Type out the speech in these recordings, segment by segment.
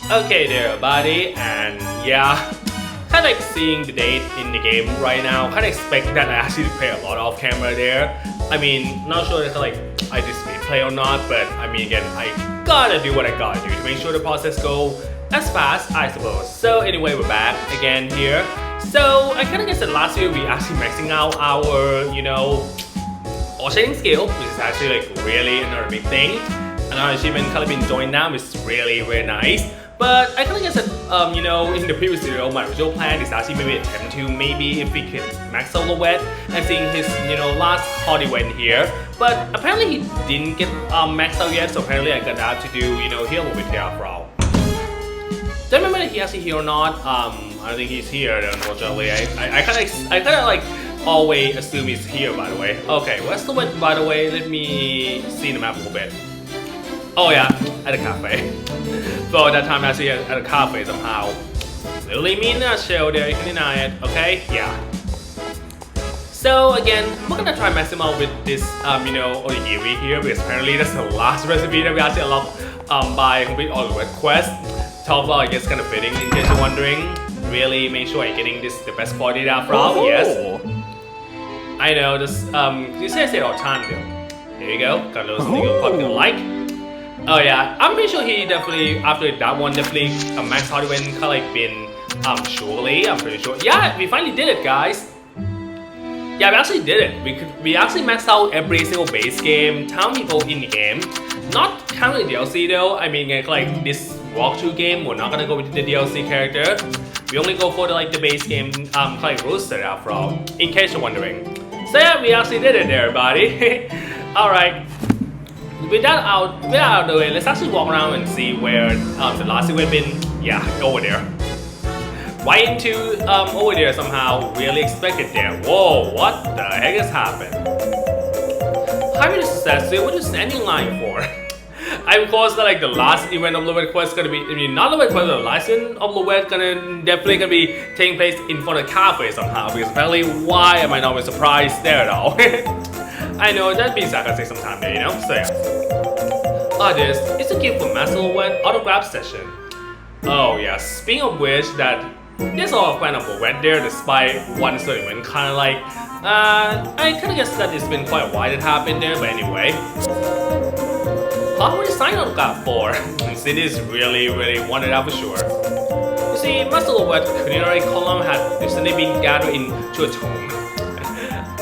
Okay there, buddy, and yeah, kind of like seeing the date in the game right now. Kind of expect that I actually play a lot off camera there. I mean, not sure if like I just play or not, but I mean again, I gotta do what I gotta do to make sure the process go as fast, I suppose. So anyway, we're back again here. So I kind of guess that last year we actually maxing out our, all shading skill, which is actually like really another big thing. Another achievement kind of been joined now, which is really nice. But I kind of guess that, in the previous video, my original plan is actually maybe attempt to maybe if we could max out Lovett and seeing his, last hot event here. But apparently he didn't get maxed out yet, so apparently I gonna have to do, heal a little bit here after all. Don't remember if he actually here or not. I don't think he's here, unfortunately. I kind of like always assume he's here, by the way. Okay, where's Lovett, by the way? Let me see the map a little bit. Oh yeah, at a cafe. So that time actually at a cafe somehow. Literally me in a shell there, you can deny it, okay? Yeah. So again, we're gonna try messing out with this, onigiri here because apparently that's the last recipe that we actually unlocked by complete all the requests. Top of all, I guess kind of fitting in case you're wondering. Really make sure you're getting the best quality after all, yes. I know, this, you say it all the time though. Here you go, got a little something you'll probably gonna like. Oh yeah, I'm pretty sure he definitely, after that one, definitely max hard win kind of like been, surely, I'm pretty sure. Yeah, we finally did it, guys. Yeah, we actually did it. We actually maxed out every single base game, town people in the game. Not counting the DLC though, I mean like this walkthrough game, we're not gonna go with the DLC character. We only go for the base game, kind of like roasted after all, in case you're wondering. So yeah, we actually did it there, everybody. Alright. With that out of the way, let's actually walk around and see where the last we've been. Yeah, over there. Right into over there somehow. Really expected there. Whoa, what the heck has happened? Highway to success, what are you standing in line for? Of course, the last event of Lovett quest gonna be, not Lovett quest, the last event of Lovett definitely gonna be taking place in front of the cafe somehow. Because apparently, why am I not surprised there though? I know, that'd be sarcastic sometime there, so yeah. This is a gift for Master Lovett autograph session. Oh yeah, speaking of which, there's a lot of fan of Lovett there despite one certain event, kind of like, I kind of guess that it's been quite a while that happened there, but anyway. How would you sign autograph for? Cities really wanted that for sure. You see, Master Lovett's culinary column had recently been gathered into a tome.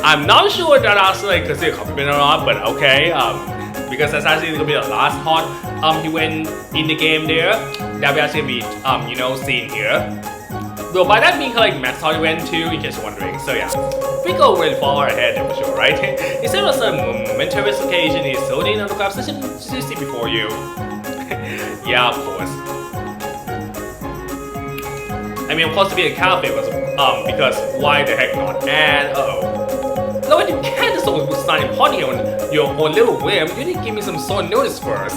I'm not sure that actually considered a compliment or not, but okay. Because that's actually gonna be the last hot he went in the game there that we actually be seeing here. Well, by that means like max hot went too, in case you're wondering. So yeah, we go really far ahead for sure, right? Instead of some momentary occasion, he's holding an autograph session to see before you. Yeah, of course. I mean, of course, to be a cafe was because why the heck not? And no, you can't just sign a party on your own little whim. You need to give me some sort of notice first.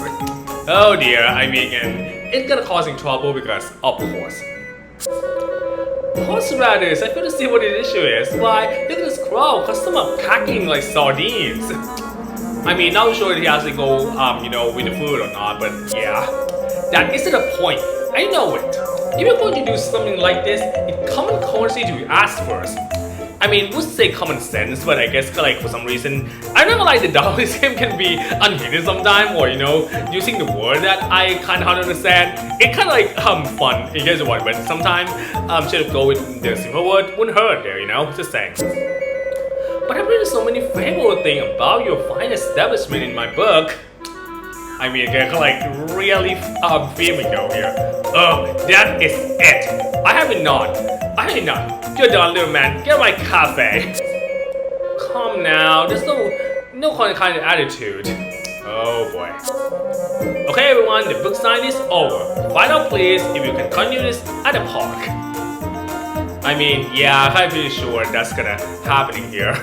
Oh dear, I mean, it's gonna causing trouble because, of course. Horse radis, I couldn't see what the issue is. Why, look at this crowd, customer packing like sardines. I mean, not sure if he actually go, with the food or not, but yeah. That isn't the point. I know it. If you're going to do something like this, it's common courtesy to ask first. I mean, would say common sense, but I guess for some reason, I never like the this game can be unhinged sometimes, or using the word that I kind of understand. It kind of fun in case you want, but sometimes should go with the simple word wouldn't hurt there, just saying. But I've read so many favorable things about your fine establishment in my book. I mean, again, really feeling though here. Oh, that is it. I have not. You're done, little man. Get my cafe. Come now. There's no kind of attitude. Oh boy. Okay, everyone. The book sign is over. Find out, please, if you can continue this at the park. I mean, yeah, I'm pretty sure that's gonna happen here.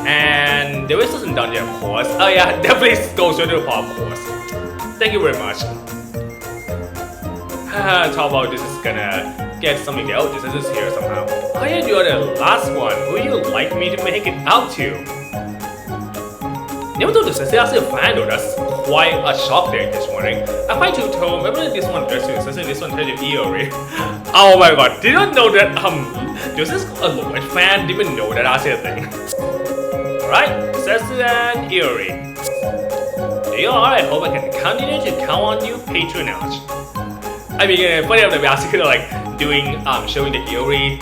And the rest isn't done yet, of course. Oh yeah, definitely go straight to the park, of course. Thank you very much. Talk about this is gonna get something else. This is here somehow. Oh yeah, you're the last one. Who you like me to make it out to? Never thought this is actually a fan though. That's quite a shock there this morning. I find to tell remember this one dress is this one kind of eerie. Oh my god, did not know that this is a Lovett fan, didn't know that that's a thing. Alright, Cecil and Eerie. There you are, I hope I can continue to count on you patronage. I mean, funny enough, we're actually like doing showing the Eerie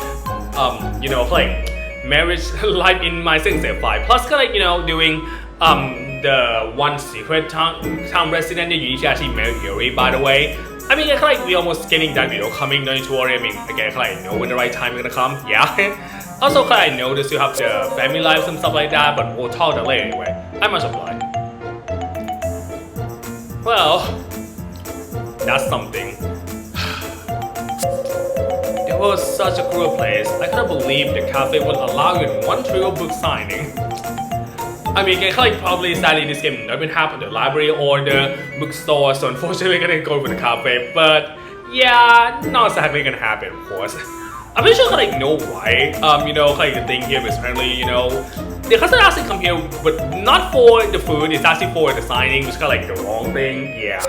you know, like marriage life in my Sensei 5. Plus like, you know, doing the one secret town resident that you need to actually marry Eerie, by the way. I mean, I feel like we're almost getting that video coming, don't need to worry. I mean, again, I feel like I know when the right time is gonna come, yeah. Also, I know that you have the family lives and stuff like that, but we'll talk that later anyway. I must apply. Well, that's something. It was such a cool place. I couldn't believe the cafe would allow you in one trio book signing. I mean, I like probably sadly this game never been happened at the library or the bookstore, so unfortunately we're gonna go with the cafe. But yeah, not exactly gonna happen, of course. I'm not sure like know why. You know, like the thing here is apparently, you know, the customer actually come here, but not for the food. It's actually for the signing, which is kind of like the wrong thing. Yeah.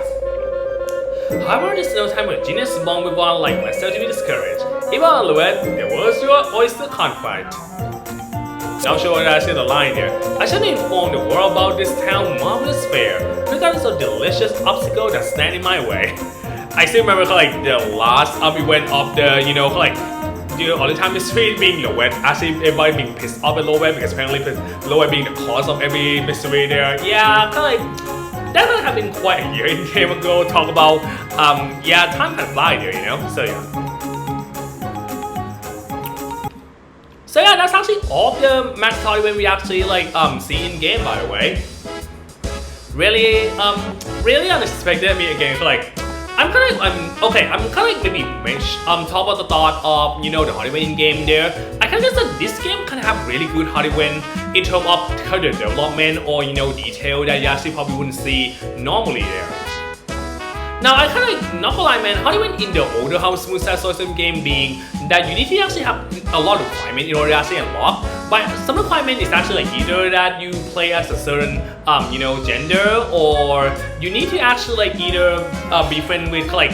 However, there's no time when genius bomb with one like myself to be discouraged. Even on Lovett, there was your oyster confide. Not sure what I see the line there. I should inform the world about this town marvelous fair. Regardless of delicious obstacle that's standing my way. I still remember like the last we went up the, you know, like all the time the street being Lovett, actually everybody being pissed off at Lovett because apparently Lovett being the cause of every mystery there. Yeah, kind of like that would have been quite a year in the game ago. Talk about yeah, time kind of fly there, you know. So yeah. So yeah, that's actually all the Max Hollywood we actually like see in game, by the way. Really really unexpected. I mean, again, like I'm kind of like maybe talk about the thought of, you know, the Hollywood in game there. I kind of guess that this game kind of have really good Hollywood in terms of character development or, you know, detail that you actually probably wouldn't see normally there. Now I kind of not gonna lie, man, Hollywood in the older How Smooth That System game being that you need to actually have a lot of requirement in order to actually unlock. But some requirement is actually like either that you play as a certain you know, gender, or you need to actually like either be friend with like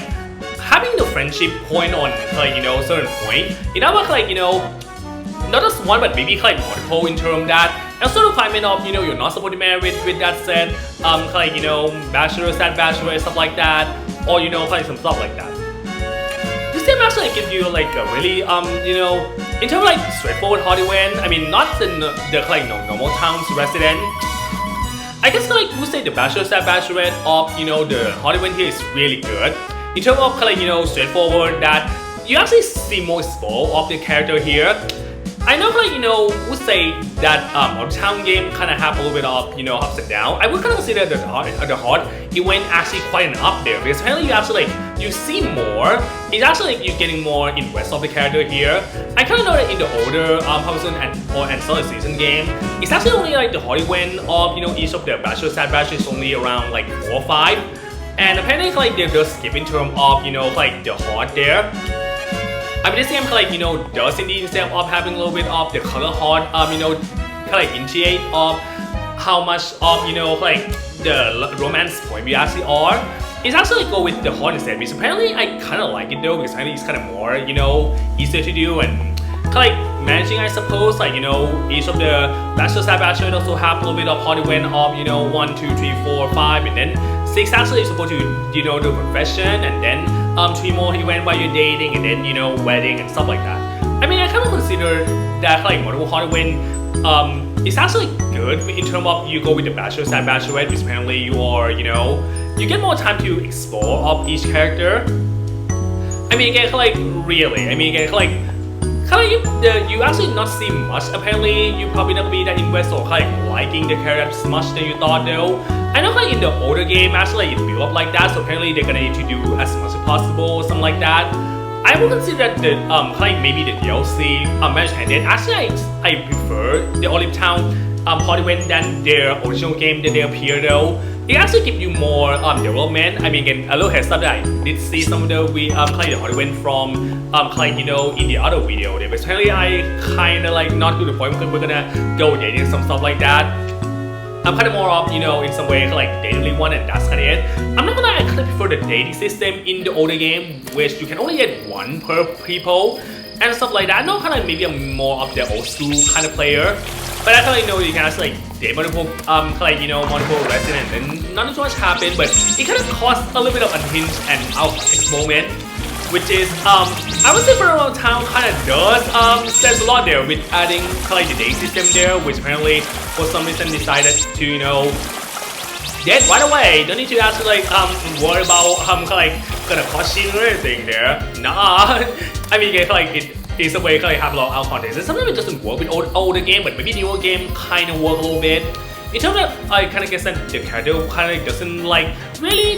having the friendship point on like, you know, certain point. In other words, like, you know, not just one but maybe like multiple in terms of that. And also requirement of, you know, you're not supposed to marry with that said like, you know, bachelor, sad bachelor, stuff like that, or, you know, like some stuff like that. This game actually gives you like a really you know, in terms of like straightforward Hollywood. I mean, not the like normal towns resident. I guess like we say the bachelor, sad bachelorette of, you know, the Hollywood here is really good. In terms of like, you know, straightforward that you actually see more exposure of the character here. I know, like, you know, would say that Uptown game kind of have a little bit of, you know, ups and downs. I would kind of consider the hard, it went actually quite an up there because apparently you actually like you see more. It's actually like you're getting more invest of the character here. I kind of know that in the older Horizon and Solid Season game, it's actually only like the Hollywood of, you know, each of the Bachelor, Sad Bachelor is only around like 4 or 5, and apparently like they're just skipping term of, you know, like the hard there. I mean, this game like, you know, does indeed instead of having a little bit of the color hard, you know, kind of like initiate of how much of, you know, like the romance point we actually are. It's actually go with the hard instead because apparently I kind of like it though because apparently it's kind of more, you know, easier to do and kind of like managing, I suppose. Like, you know, each of the Bachelor, Sad Bachelor also have a little bit of Hollywood of, you know, 1, 2, 3, 4, 5, and then 6 actually is supposed to, you know, do confession, and then 3 more he went while you're dating, and then, you know, wedding and stuff like that. I mean, I kind of consider that like multiple Hollywood it's actually good in terms of you go with the Bachelor, Sad Bachelorette because apparently you are, you know, you get more time to explore of each character. I mean, again, like really, I mean, again, like you actually not see much. Apparently, you probably not be that invested or like liking the character as much than you thought though. I know like in the older game, actually it's built up like that, so apparently they're gonna need to do as much as possible or something like that. I would consider that the like maybe the DLC managed and then actually I prefer the Olive Town Hollywood than their original game that they appear though. It actually gives you more development. I mean, again, a little heads up that I did see some of the the Hollywood from like, you know, in the other video there, but apparently I kind of like not to the point because we're gonna go dating some stuff like that. I'm kind of more of, in some way like daily one, and that's kind of it. I'm not gonna lie, I kind of prefer the dating system in the older game, which you can only get one per people and stuff like that. I know kind of maybe I'm more of the old school kind of player, but I kind of know you can actually date multiple, multiple residents, and not too much happen, but it kind of costs a little bit of unhinged and out of moment. Which is, I would say for around town kind of does, there's a lot there with adding kind of the day system there, which apparently for some reason decided to, date right away. Don't need to actually worry about gonna cost you or anything there. Nah, I mean it is a way to have a lot of out context. And sometimes it doesn't work with older game, but maybe newer game kind of work a little bit. In terms of I kind of guess that the character kind of doesn't really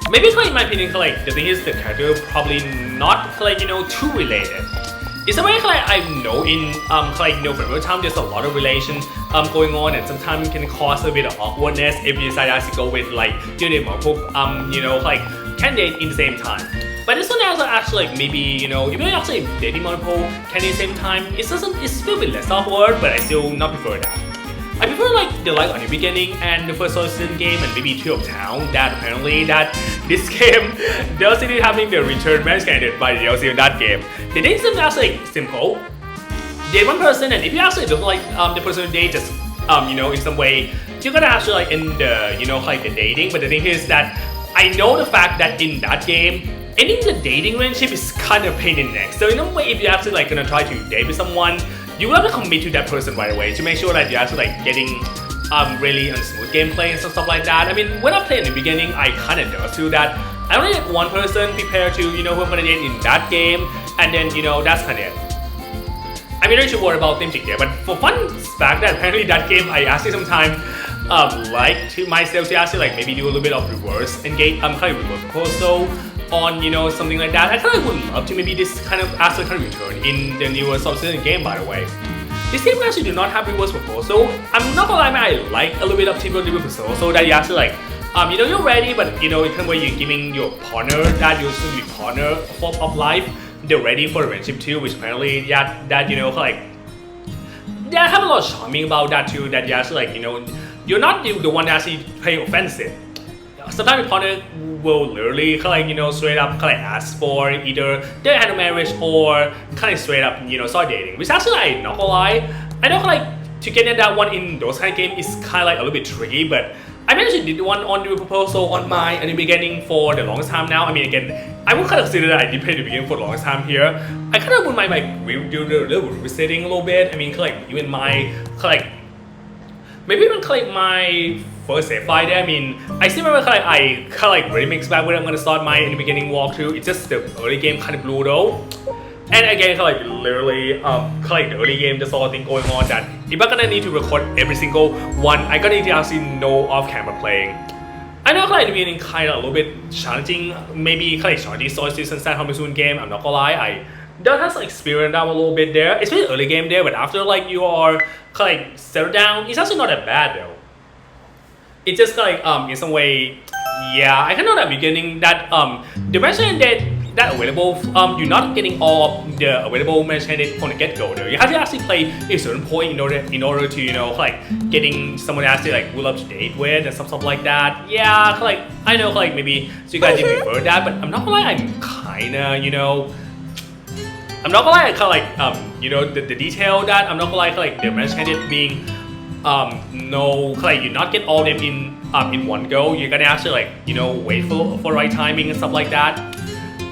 maybe in my opinion, the thing is the character probably not too related. It's a way I know in for real time there's a lot of relations going on, and sometimes it can cause a bit of awkwardness if you decide to actually go with multiple candidate in the same time. But this one also actually maybe if you're actually dating multiple candidates at the same time, it's still a bit less awkward, but I still not prefer that. I prefer the on the beginning and the first season game and maybe 2 of Town, that apparently that this game does indeed having the return match candidate by the DLC in that game. The dating system is actually simple. Date one person, and if you actually don't like the person you date, just in some way you're gonna actually end the the dating. But the thing is that I know the fact that in that game ending the dating relationship is kind of pain in the neck. So in a way, if you're actually gonna try to date with someone, you will have to commit to that person right away to make sure that you're actually getting really smooth gameplay and stuff like that. I mean, when I play in the beginning, I kind of does do that. I only get one person prepared to who I'm gonna date in that game, and then that's kind of it. I mean, I don't should worry about them there, but for fun fact that apparently that game I actually sometimes like to myself to actually maybe do a little bit of reverse engage, kind of reverse proposal on something like that. I kind of would love to maybe this kind of actually return in the newer subsequent game, by the way. This game actually do not have reverse proposal. I'm not gonna lie, man, I like a little bit of typical reverse proposal that you actually you're ready, but in kind of way you're giving your partner that you're soon to be partner of life, they're ready for the relationship too, which apparently they have a lot of charming about that too, that you actually you're not the one that actually playing offensive. Sometimes your partner will literally straight up ask for either their hand of marriage or straight up start dating, which actually I'm not gonna lie, I know to get that one in those kind of games is kind of a little bit tricky, but I actually did one on the proposal on mine in the beginning for the longest time now. I mean, again, I would consider that I did play the beginning for the longest time here. I wouldn't mind do the little resetting a little bit. I mean, even my maybe even my first save file there. I mean, I still remember I really mixed back when I'm gonna start my in the beginning walkthrough. It's just the early game blew though. And again, literally, the early game, there's a lot of things going on that if I'm gonna need to record every single one, I'm gonna need to actually know off-camera playing. I know in the beginning a little bit challenging, maybe challenging story season set how soon game. I'm not gonna lie, I don't have experience that a little bit there. It's really early game there, but after you are settled down, it's actually not that bad though. It's just in some way, yeah, I can know that beginning that the mention that available, you're not getting all of the available match handed from the get-go there. You have to actually play a certain point in order to getting someone to actually will up to date with and stuff like that. Yeah, I know maybe so you guys didn't prefer that, but I'm not gonna lie, I'm kinda I'm not gonna lie, the detail that I'm not gonna lie, the match handed being no, you not get all of them in one go. You're gonna actually wait for right timing and stuff like that.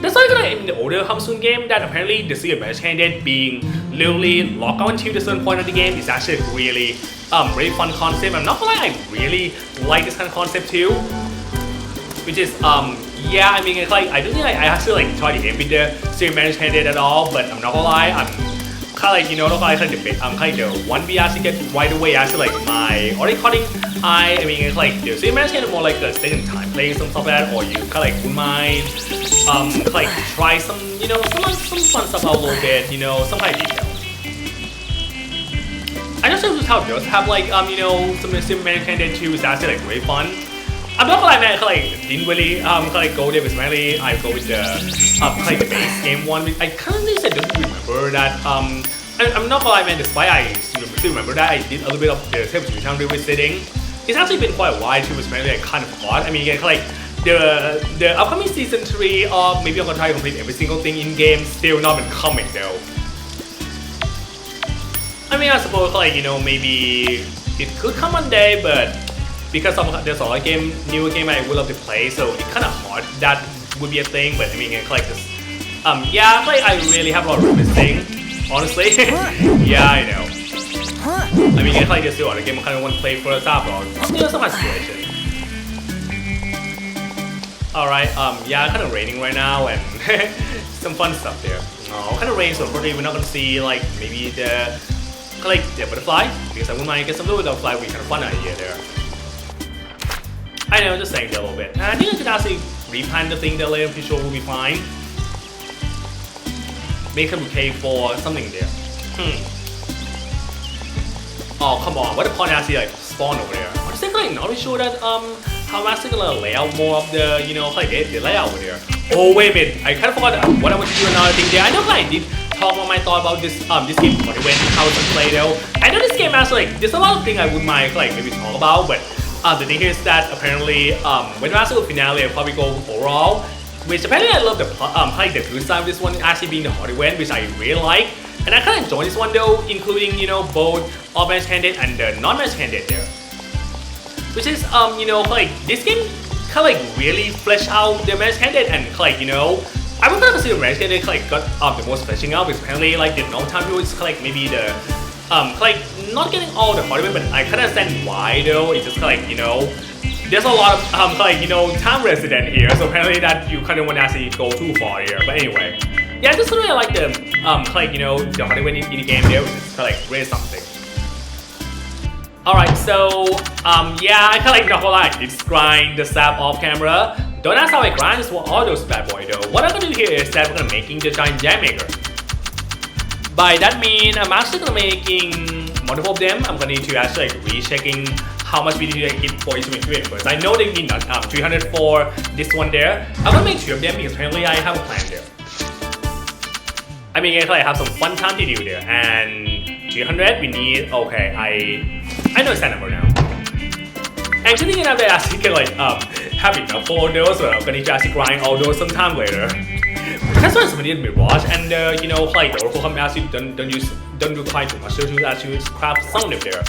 That's why in the older Hamsun game that apparently the secret match candidate being literally locked on to a certain point of the game is actually really really fun concept. I'm not gonna lie, I really like this kind of concept too. Which is yeah, I mean I don't think I actually try to aim with the secret match candidate at all, but I'm not gonna lie, I'm the one we actually get right away actually my recording. I mean the secret match candidate more a second time playing some stuff like that, or you wouldn't mind try some some fun stuff out a little bit, some kind of details. I know some how it does have some secret match candidate too is actually really fun. I'm not gonna lie, man, didn't really go there with I go with the base game one. I kind of don't remember that I'm not gonna lie, man, despite I still remember that I did a little bit of the Tales of Return revisiting. It's actually been quite a while too, apparently I kind of forgot. I mean, again, like the upcoming season 3 of maybe I'm gonna try to complete every single thing in game still not been coming though. I mean, I suppose like maybe it could come one day, but because there's a lot of newer game I would love to play, so it's kind of hard that would be a thing. But I mean, like this, yeah, like I really have a lot of revisiting, honestly. Yeah, I know. I mean, it's like there's still other game I kind of want to play first after all. Some my situation. Alright, yeah, kind of raining right now and some fun stuff there. Oh, kind of rain, so probably we're not gonna see like maybe the butterfly, because I wouldn't mind get some little butterfly would be kind of fun idea there. I know, just saying there a little bit. I think I could actually replan the thing there later, I'm pretty sure we'll be fine. Make a bouquet for something there. Oh, come on, what the point actually like spawn over there? I'm just like not really sure that how I'm actually gonna lay out more of the like the layout over there. Oh wait a minute, I kind of forgot what I want to do another thing there. I know I did talk about my thought about this game when how it's play though. I know this game actually like there's a lot of things I wouldn't mind like maybe talk about, but the thing is that apparently when the actual finale I'll probably go overall, which apparently I love the like the good side of this one actually being the hot event, which I really like. And I kind of enjoy this one though, including both all-match candidate and the non-match candidate there. Which is like this game kind of like really flesh out the match candidate and like I would not consider match candidate like got the most fleshing out, because apparently like the non-time rule is like maybe the like not getting all the hot event, but I kind of understand why though. It's just like there's a lot of like time resident here, so apparently that you kind of want to actually go too far here. But anyway. Yeah, I just really like the like the hot event in the game there, which is kind of like really something. Alright, so yeah, I kind of like not gonna lie, it's grind the sap off camera. Don't ask how I grind this for all those bad boy though. What I'm gonna do here is that we're gonna making the giant jam maker. By that mean I'm actually gonna making multiple of them. I'm gonna need to actually like rechecking how much we need to hit for each material first. I know they need 300 for this one there. I'm gonna make 2 of them because apparently I have a plan there. I mean, I have some fun time to do there, and 300 we need. Okay, I know it's that number now. And good thing enough that I actually can like have enough for those, so I'm gonna need to actually grind all those sometime later. That's why somebody did mirage, and like the Oracle Hub actually don't do quite too much to actually craft some of them there.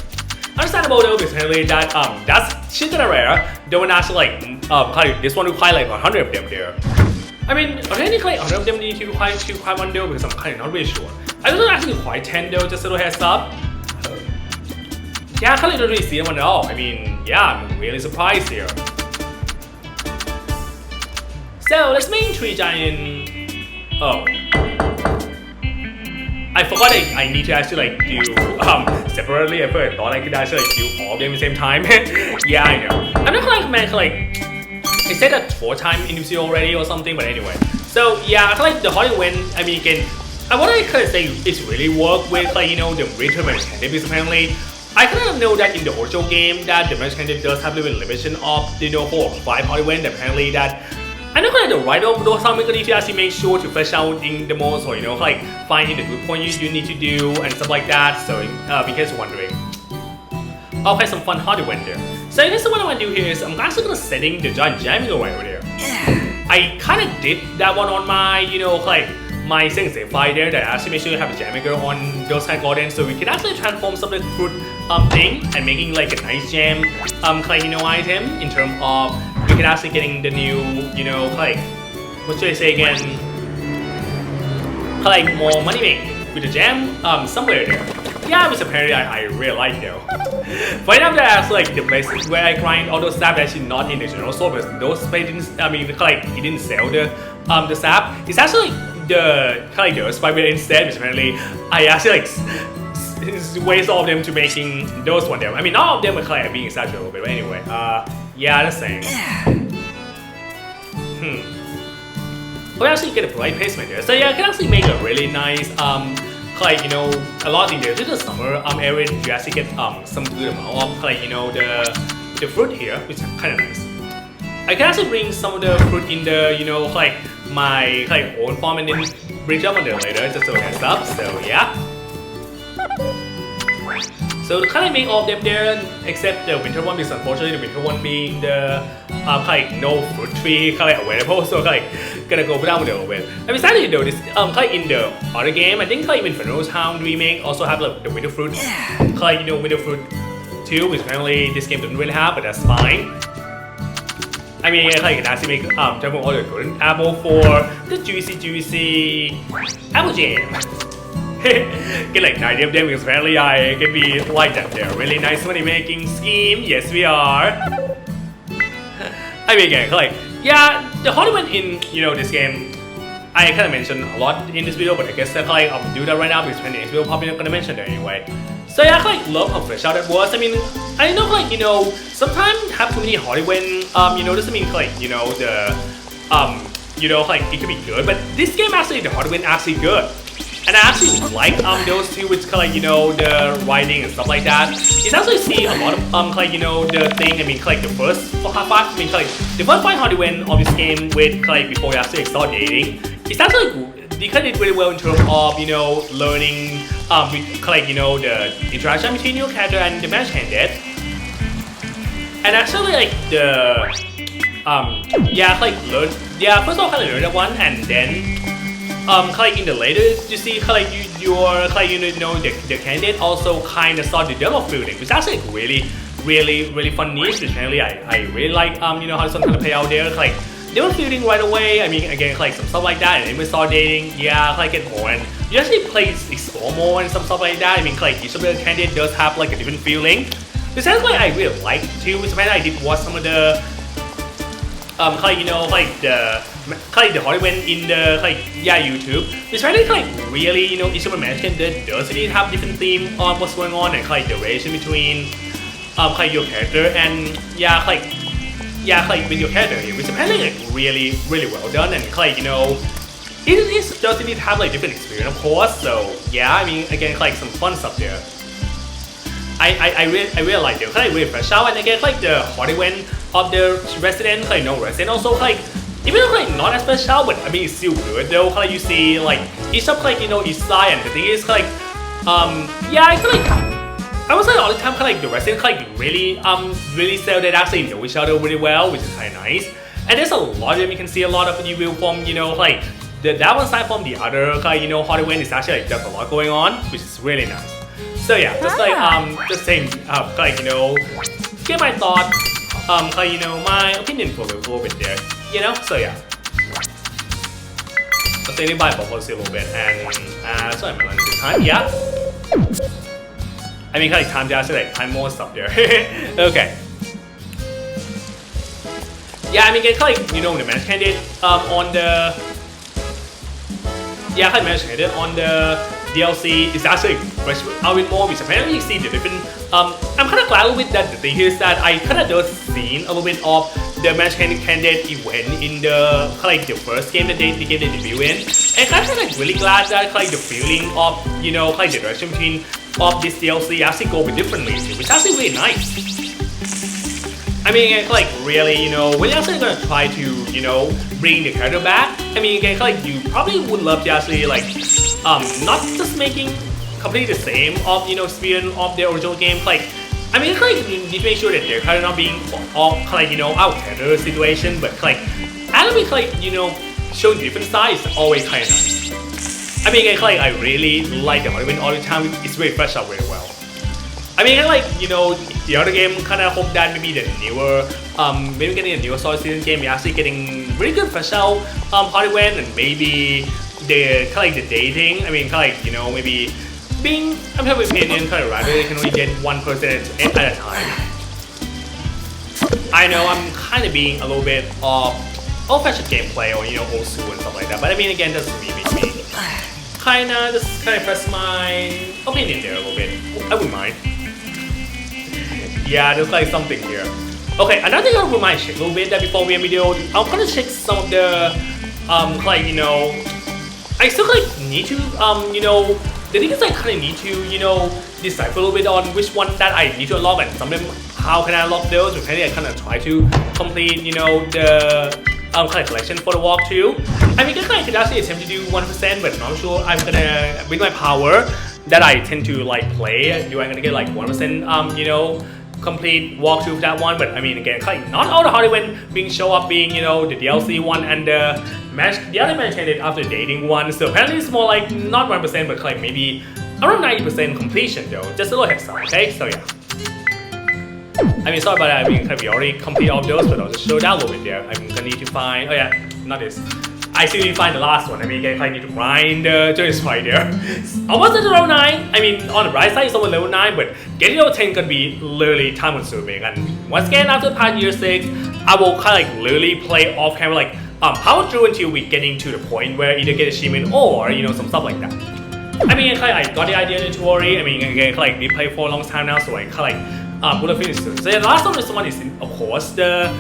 Understandable though, because apparently that that's shit that are rare. They would actually like this one require like 100 of them there. I mean, are there any like other of them need to require one though? Because I'm kind of not really sure. I don't actually require 10 though, just a little heads up. Yeah, I kind of don't really see them at all. I mean, yeah, I'm really surprised here. So let's make 3 giant. Oh, I forgot I need to actually like do separately. I thought I could actually like do all of them at the same time. Yeah, I know. I'm not like man like. It said that 4 times individual already or something, but anyway. So yeah, I feel like the hot event, I mean again, what I kind of say is really work with like the return match candidate, because apparently I kind of know that in the original game that the match candidate does have a little limitation of 4 or 5 hot event. Apparently that I know kind of the right of those time we're gonna need to actually make sure to flesh out in the most, or like finding the good point you need to do and stuff like that. So in case you're wondering, I'll play some fun hot event there. So I guess what I want to do here is I'm actually gonna setting the giant jamming right over there. I kind of did that one on my like my sensei file there, that I actually make sure you have a jam maker on those kind of gardens, so we can actually transform some of the fruit thing and making like a nice jam like item in terms of we can actually getting the new like what should I say again, like more money making with the jam somewhere there. Yeah, which apparently I really like though. Right after that, like the places where I grind all those sap actually not in the general store, because those places didn't, I mean like it didn't sell the sap. It's actually the kind of the spider instead, which apparently I actually like waste all of them to making those one there. I mean all of them are kind of being exaggerated a little bit, but anyway, yeah, that's saying. We actually get a right placement there, so yeah, I can actually make a really nice like a lot in there. This is the summer area, you actually get some good amount of like the fruit here, which is kind of nice. I can actually bring some of the fruit in the like my own farm and then bring them on there later, just so heads up. So yeah. So the kind of make all of them there except the winter one because unfortunately the winter one being the kind of no fruit tree kind of available, so kind of gonna go down with the oven. And besides though, this kind of in the other game, I think kind of Inferno Town remake also have like the winter fruit, kind of winter fruit too, which apparently this game doesn't really have, but that's fine. I mean, I can actually make double all the golden apple for the juicy apple jam. Get like 90 of them because apparently I can be like that. They're really nice money making scheme. Yes, we are. I mean, again, like, yeah, the Hollywood in this game, I kind of mentioned a lot in this video, but I guess I'll do that right now because when the next video probably not gonna mention it anyway. So yeah, I love how fresh out that was. I mean, I know sometimes have too many Hollywood, doesn't mean the it could be good, but this game actually the Hollywood actually good. And I actually like those two, which the writing and stuff like that. It's actually see a lot of the thing. I mean, the first part. I mean, the first part Hollywood of this game with before you actually start dating. It's actually they did really well in terms of learning the interaction between your character and the match candidate. And actually first of all learn that one, and then in the later you see the candidate also kind of start to develop feeling, which actually really fun niche. Which apparently I really like how some kind of play out there. They were feeling right away. I mean, again, some stuff like that, and then we start dating. Yeah, get more, and you actually explore more and some stuff like that. I mean, each of the candidate does have a different feeling. Which that's why I really like too. Which I did watch some of the the Hollywood in the YouTube. It's really each of the match candidate does really have different theme on what's going on and the relation between your character and with your character here, which apparently really well done, and it does need to have different experience of course. So yeah, I mean again some fun stuff there. I really like it. Really fresh out, and again the Hollywood of the resident, no resident also even though not as special, but I mean it's still good though. You see each of each side, and the thing is I would say all the time the residents really sell that actually know each other really well, which is kind of nice. And there's a lot of them. You can see a lot of you will from that one side from the other Hollywood is actually there's a lot going on, which is really nice. So yeah, just saying get my thought, my opinion for a little bit there, so yeah. I'll say by a little bit, and sorry, my lunch is time, yeah. I mean, time to actually time more stuff there. Okay. Yeah, I mean, get the match candidate on the match candidate on the DLC is actually fresh out with more, which apparently you see the different. I'm kind of glad with that. The thing is that I kind of just seen a little bit of the match candidate event in the the first game that they debut in, and kind of really glad that the feeling of the direction between of this DLC actually go with differently, which is actually really nice. I mean, really, when you're actually gonna try to bring the character back, I mean, you probably would love to actually not just making completely the same of experience of the original game. I mean, you need to make sure that they're kind of not being all out character situation, but anime showing different sides is always kind of nice. I mean, I really like the Hollywood all the time. It's really fresh out really well. I mean, the other game kind of hope that maybe the newer, maybe getting a newer Sword Season game, you're actually getting really good fresh out Hollywood, and maybe the the dating. I mean, maybe being, I'm having an opinion, rather they can only get one person at a time. I know I'm kind of being a little bit of old-fashioned gameplay or old school and stuff like that, but I mean, again, that's me. Just express my opinion there a little bit. I wouldn't mind. Yeah, there's something here. Okay, another thing I would mind check a little bit that before we end video, I'm gonna check some of the I still need to the thing is I kind of need to decipher a little bit on which one that I need to unlock, and some of them how can I unlock those. Which I kind of try to complete the collection for the walkthrough. I mean, I could actually attempt to do 100%, but I'm not sure I'm gonna bring my power that I tend to like play. You are gonna get like 1%, you know, complete walkthrough of that one. But I mean, again, like not all the hard event being show up being, you know, the DLC one and the other mentioned it after dating one. So apparently it's more like not 1%, but like maybe around 90% completion though. Just a little heads up, okay? So yeah. I mean, sorry about that. I mean, we already completed all of those, but I'll just show that a little bit there. I'm gonna need to find. Oh yeah, not this. I still need to find the last one. I mean, again, I need to grind just right there. Almost at level 9. I mean, on the bright side, it's over level 9, but getting level 10 can be literally time consuming. And once again, after part year 6, I will kind of like literally play off camera, like power through until we getting to the point where either get achievement or, you know, some stuff like that. I mean, I got the idea in the tutorial. I mean, again, like we play for a long time now, so I kind of like bullet finish soon. So the last one is of course the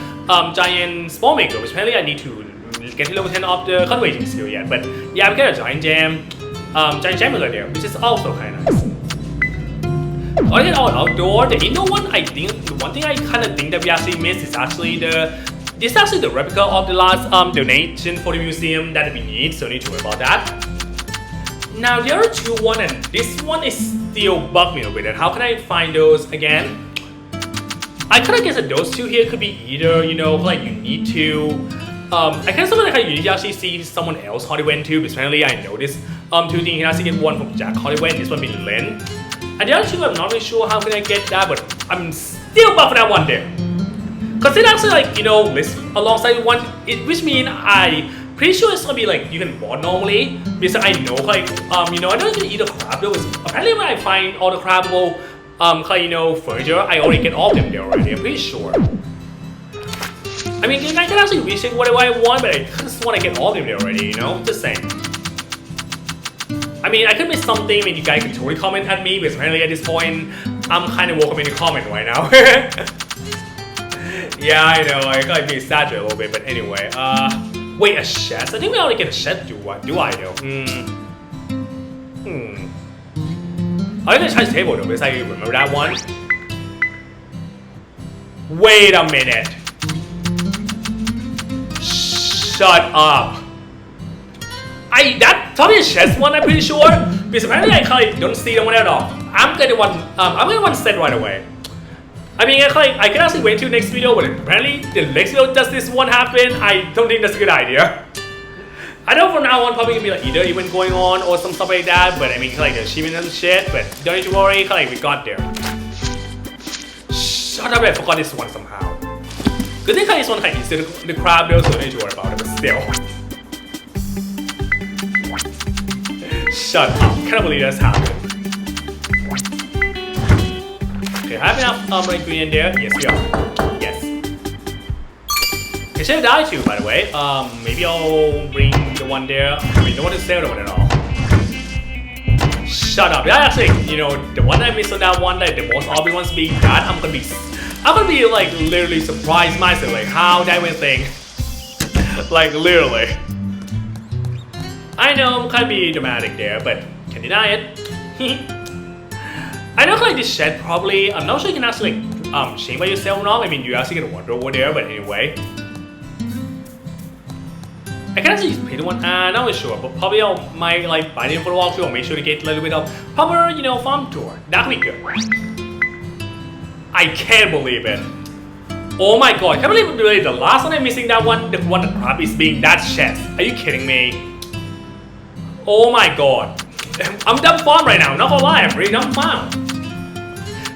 giant spawn maker, which apparently I need to get to level 10 of the cultivating skill yet. But yeah, we got a giant gem there, which is also kind of nice. Other than all outdoor, the indoor one, I think the one thing I kind of think that we actually missed is actually the replica of the last donation for the museum that we need, so need to worry about that. Now the other two one, and this one is still bug me a bit. And how can I find those again? I kind of guess that those two here could be either, you know, like you need to. I kind of like you need to actually see someone else Hollywood too, because apparently I noticed two things. You can actually get one from Jack Hollywood, this one being Lynn. And the other two, I'm not really sure how can I get that, but I'm still buff for that one there. Cause it actually like, you know, lists alongside one, which means pretty sure it's gonna be like you can board normally, because I know like you know, I know you can eat a crab though. Apparently when I find all the crabbable like, you know, furniture, I already get all of them there already, I'm pretty sure. I mean, I can actually recheck whatever I want, but I just want to get all of them there already, you know? Just saying. I mean, I could miss something, I mean, you guys can totally comment at me, because apparently at this point, I'm kind of welcome in the comment right now. Yeah, I know, I gotta be exaggerated a little bit, but anyway, wait, a chest? I think we already get a chest, do I though? I didn't touch the table though, because I remember that one. Wait a minute. Shut up. That probably a chest one, I'm pretty sure. Because apparently I kind of don't see that one at all. I'm gonna one set right away. I mean, I can actually wait till next video, but apparently the next video does this one happen. I don't think that's a good idea. I know from now on probably gonna be like either event going on or some stuff like that, but I mean like the achievement and shit, but don't need to worry, like we got there. Shut up, I forgot this one somehow. Good thing this one is the crab though, so don't need to worry about it, but still. Shut up, can't believe that's happened. Okay, have enough ingredient there? Yes, we are. Yes. It should have died too, by the way. Maybe I'll bring the one there. I mean, don't want to sell the one at all. Shut up. That actually, you know, the one I missed on that one, like the most obvious ones being that, I'm gonna be like literally surprised myself, like how that went thing. Like literally. I know I'm kind of being dramatic there, but can't deny it. I know like this shed probably, I'm not sure you can actually like change by yourself or not. I mean, you actually get a wardrobe over there, but anyway. I can actually just pay the one, not really sure, but probably I might like buy them for the walkthrough or make sure to get a little bit of proper, you know, farm tour. That would be good. I can't believe it. Oh my god, I can't believe really the last one I'm missing that one, the one that probably is being that chest. Are you kidding me? Oh my god. I'm dumb farm right now, not gonna lie, I'm really dumb farm.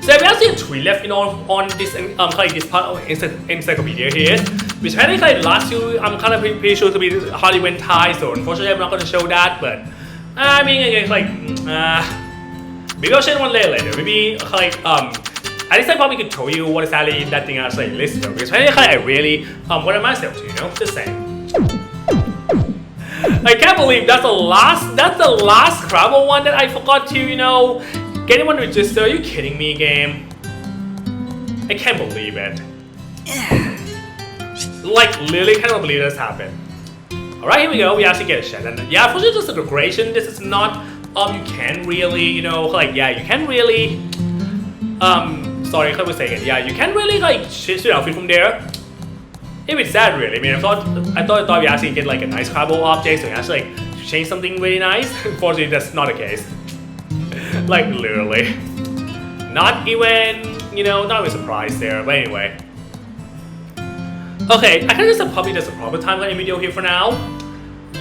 So we actually have 3 left, you know, on this like this part of encyclopedia here. Which apparently like the last 2 I'm kind of pretty sure to be Hollywood Thai, so unfortunately I'm not gonna show that, but I mean again like maybe I'll share one later. Maybe like at least I probably could tell you what exactly that thing actually lists though, because apparently I really wanted myself to, you know, just saying. I can't believe that's the last Crabble one that I forgot to, you know, get anyone to register. Are you kidding me, game? I can't believe it. Like, literally cannot believe this happened. Alright, here we go. We actually get a shed. And yeah, unfortunately, just a decoration. This is not, you can really, you know, like, yeah, you can really, sorry, I was saying it. Yeah, you can really, like, switch the outfit from there. If it's that, really. I mean, I thought we actually get, like, a nice cardboard object, so you actually, like, change something really nice. Unfortunately, that's not the case. Like literally. Not even, not even surprised there, but anyway. Okay, I kind of just probably just a proper timeline video here for now.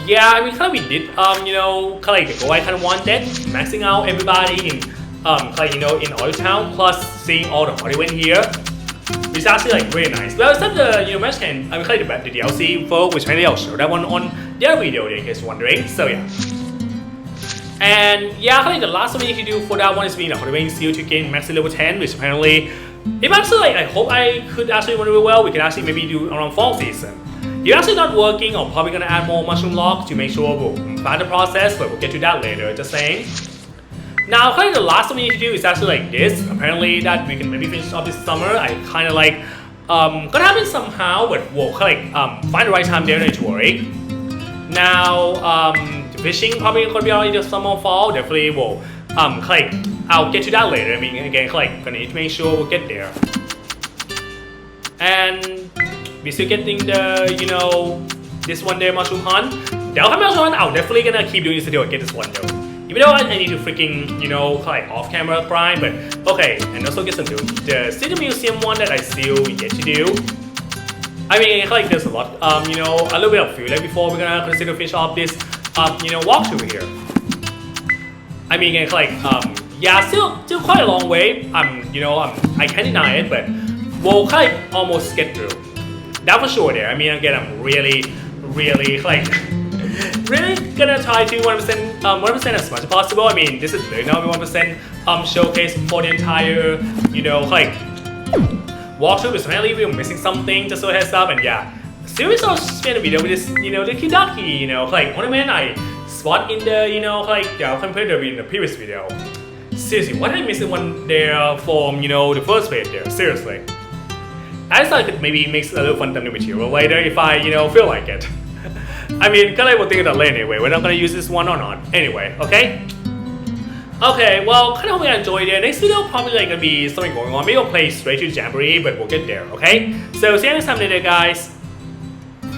Yeah, I mean, kind of we did, kind of like the goal I kind of wanted, maxing out everybody in, in Oil Town, plus seeing all the hardware in here, which is actually like really nice. Well, except the, match can, I mean, kind of the DLC info, which maybe I'll show that one on their video in case you're wondering. So yeah. And yeah, kind of the last one we need to do for that one is being the hardware seal to gain max level 10, which apparently, if actually like I hope I could actually run really well, we can actually maybe do around fall season. If actually not working, I'm probably gonna add more mushroom logs to make sure we'll find the process, but we'll get to that later, just saying. Now, kind of the last one we need to do is actually like this. Apparently that we can maybe finish off this summer. I kind of like, gonna happen somehow, but we'll kind of find the right time there, don't worry. Now, the fishing probably gonna be out in the summer or fall. Definitely will, I'll get to that later. I mean, again, gonna need to make sure we'll get there. And we're still getting the, this one there, mushroom hunt. The outcome mushroom hunt, I'll definitely gonna keep doing this until I get this one though. Even though I need to freaking, off-camera grind, but okay, and also get some new. The City Museum one that I still yet to do. I mean, there's a lot, a little bit of food like before we're gonna consider finish off this, walkthrough here. I mean, yeah, still quite a long way. I can't deny it, but we'll almost get through. That for sure there. I mean, again, I'm really gonna try to 100% as much as possible. I mean, this is really not 1% showcase for the entire, walkthrough. Because apparently we're missing something, just so a heads up. And yeah, seriously, I'll spend a video with this, the Kidaki, ornament I spot in the, compared to in the previous video. Seriously, why did I miss the one there from, the first page there? Seriously. I just thought I could maybe make a little fun thumbnail material later if I, feel like it. I mean, kind of will think of that later anyway. We're not gonna use this one or not. Anyway, okay? Okay, well, kind of hope you enjoyed it. Next video probably gonna be something going on. Maybe I'll play straight to Jamboree, but we'll get there, okay? So see you next time later, guys.